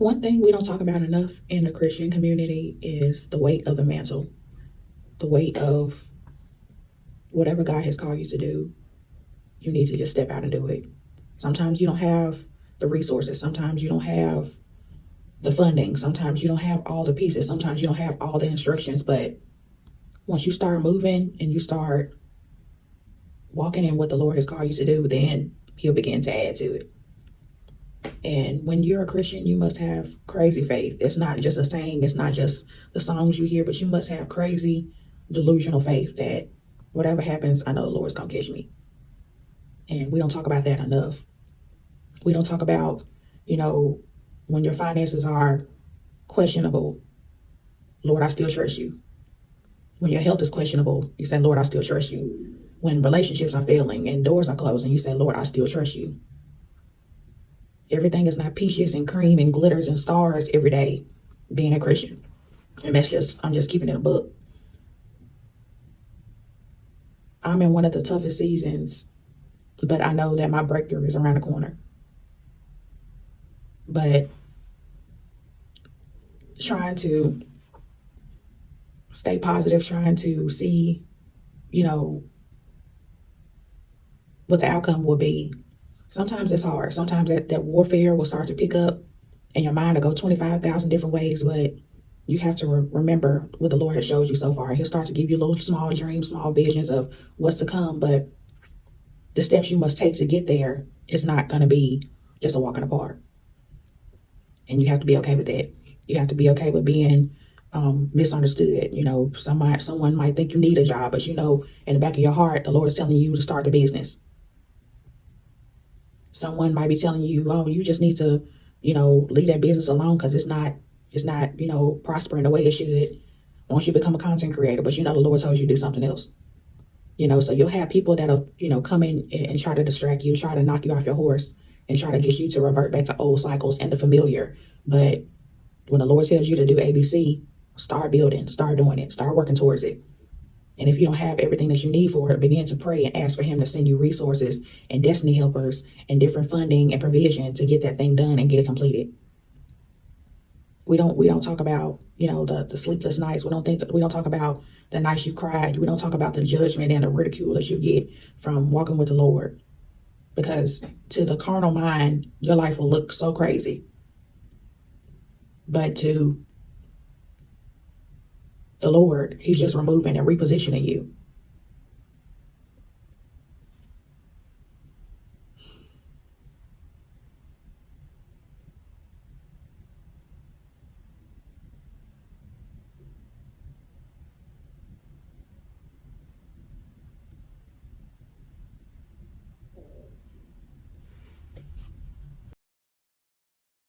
One thing we don't talk about enough in the Christian community is the weight of the mantle, the weight of whatever God has called you to do. You need to just step out and do it. Sometimes you don't have the resources. Sometimes you don't have the funding. Sometimes you don't have all the pieces. Sometimes you don't have all the instructions. But once you start moving and you start walking in what the Lord has called you to do, then He'll begin to add to it. And when you're a Christian, you must have crazy faith. It's not just a saying, it's not just the songs you hear, but you must have crazy, delusional faith that whatever happens, I know the Lord's gonna catch me. And we don't talk about that enough. We don't talk about, you know, when your finances are questionable, Lord, I still trust you. When your health is questionable, you say, Lord, I still trust you. When relationships are failing and doors are closing, you say, Lord, I still trust you. Everything is not peaches and cream and glitters and stars every day being a Christian. And I'm just keeping it a book. I'm in one of the toughest seasons, but I know that my breakthrough is around the corner. But trying to stay positive, trying to see, you know, what the outcome will be. Sometimes it's hard. Sometimes that warfare will start to pick up and your mind will go 25,000 different ways, but you have to remember what the Lord has showed you so far. He'll start to give you little small dreams, small visions of what's to come, but the steps you must take to get there is not going to be just a walk in the park. And you have to be okay with that. You have to be okay with being misunderstood. You know, someone might think you need a job, but you know, in the back of your heart, the Lord is telling you to start the business. Someone might be telling you, oh, you just need to, leave that business alone because it's not, prospering the way it should once you become a content creator. But the Lord tells you to do something else. So you'll have people that'll, come in and try to distract you, try to knock you off your horse, and try to get you to revert back to old cycles and the familiar. But when the Lord tells you to do ABC, start building, start doing it, start working towards it. And if you don't have everything that you need for it, begin to pray and ask for Him to send you resources and destiny helpers and different funding and provision to get that thing done and get it completed. We don't talk about the sleepless nights. We don't talk about the nights you cried. We don't talk about the judgment and the ridicule that you get from walking with the Lord. Because to the carnal mind, your life will look so crazy. But to the Lord, He's just removing and repositioning you.